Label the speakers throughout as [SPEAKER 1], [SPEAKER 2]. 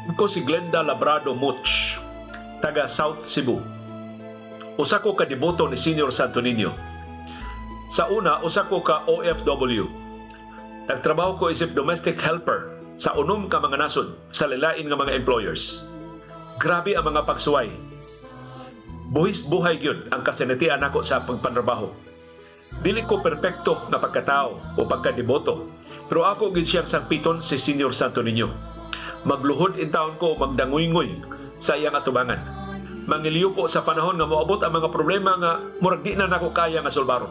[SPEAKER 1] Ko si Glenda Labrado Much, taga South Cebu. Usa ko ka deboto ni Senior Santo Niño. Sa una, usa ko ka OFW. Nagtrabaho ko isip domestic helper sa unom ka mga nasod sa lilain nga mga employers. Grabe ang mga pagsuway. Buhis buhay gyud ang kasinatian nako sa pagpantrabaho. Dili ko perpekto na pagkatao o pagkadeboto, pero ako gid siyang sangpiton si Senior Santo Niño. Magluhod in taon ko magdanguy-nguy sa iyang atubangan. Mangiliw po sa panahon nga moabot ang mga problema nga murag di na nako kaya nga sulbaro.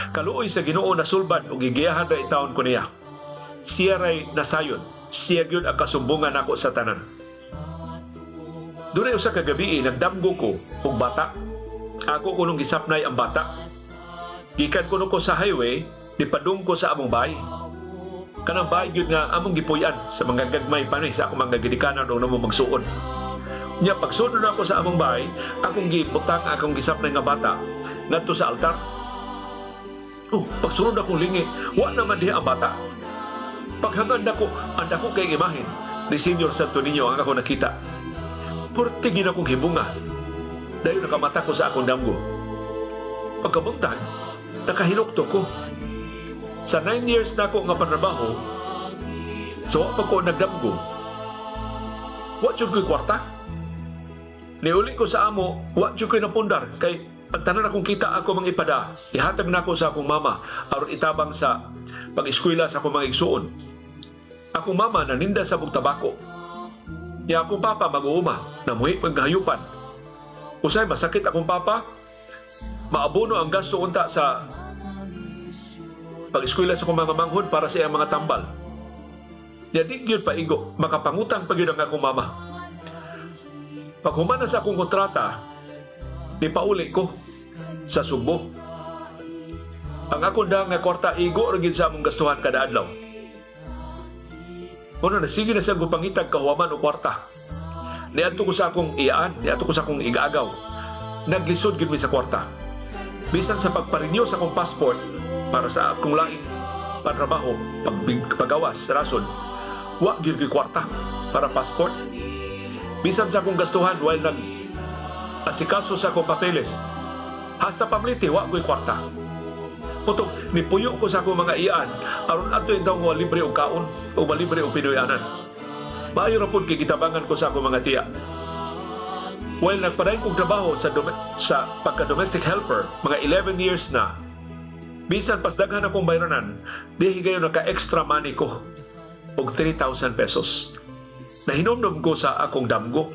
[SPEAKER 1] Kaluoy sa Ginoo na sulbad o gigiyahan ra itaon ko niya. Siya ray nasayon, siya gyud ang kasumbungan nako sa tanan. Doon ay usa ka gabi nagdamgo ko og bata. Ako kunong gisapnay ang bata. Gikan kuno ko sa highway, nipadung ko sa among bahay. Kanang bahay gyud nga among gipuy-an sa mga gagmay pa ni sa akong mga gidikanan o namo magsuon. Nya pagsunod ako sa among bahay, akong gibutang akong gisapnay nga bata ngadto sa altar. Pagsunod akong lingi, wa naman diha ang bata. Paghangad ako, andako kay imahen ni Senior Santo Niño ang ako nakita. Purtigin akong hibunga. Dahil nakamata ko sa akong damgo. Pagkabuntag, nakahinukto ko. Sa 9 years na ako nga panrabaho, so pag ko nagdamgo, what yun ko'y kwarta? Niuli ko sa amo, what yun ko'y napundar, kay ang tanan akong kita ako mga ipada, ihatag na ako sa akong mama, aron itabang sa pag-eskwela sa akong mga igsuon. Akong mama naninda sa tabako. Ya akong papa mag-uuma, namuhi pagkahayupan. Usay masakit akong papa, maabono ang gasto unta sa pag-eskwela sa akong mga manghod para sa iyang mga tambal. Ya di gyud paigo, makapangutang pa gyud ang akong mama. Pag humana sa akong kontrata, nipauli ko sa Subo. Ang akong dang nga kwarta igo rin sa among gastuhan kada adlaw. Una na sige na sa gupangitag kahuaman o kwarta. Niadto ko sa akong iyaan, niadto ko sa akong igaagaw. Naglisod gyud mi sa kwarta. Bisan sa pagparenew sa akong passport para sa akong laing pantrabaho, pagawas rason, wa gyud gyud kwarta para passport. Bisan sa akong gastuhan while asikaso sa akong papeles, hasta pamliti wa gyud kwarta. Putok, nipuyo ko sa akong mga iyaan aron adto intaw nga libre og kaon o malibre og pinuyanan. Maayo ra pud kay gitabangan ko sa akong mga tiya. While nagpadayon kong trabaho sa pagka-domestic helper, mga 11 years na, bisan pas daghan akong bayranan, di higayon naka-extra money ko og 3,000 pesos. Nahinomdom ko sa akong damgo.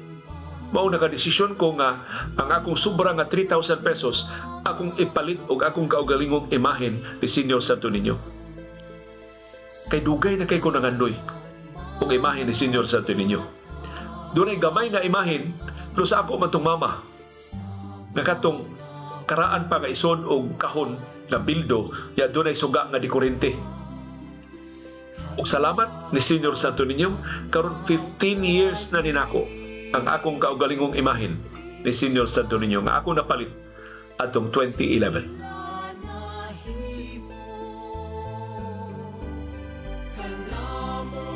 [SPEAKER 1] Mao naka-desisyon ko nga ang akong sobra nga 3,000 pesos akong ipalit og akong kaugalingong imahen ni Senior Santo Niño. Kay dugay na kay ko nangandoy og imahen ni Senior Santo Niño. Doon ay gamay nga imahen pero sa ako matong mama nakatong karaan pa nga ison og kahon na bildo ya doon ay suga nga dikurente. Og salamat ni Senior Santo Niño karon 15 years na ninako ang akong kaugalingong imahen ni Senior Santo Niño nga ako napalit atong 2011.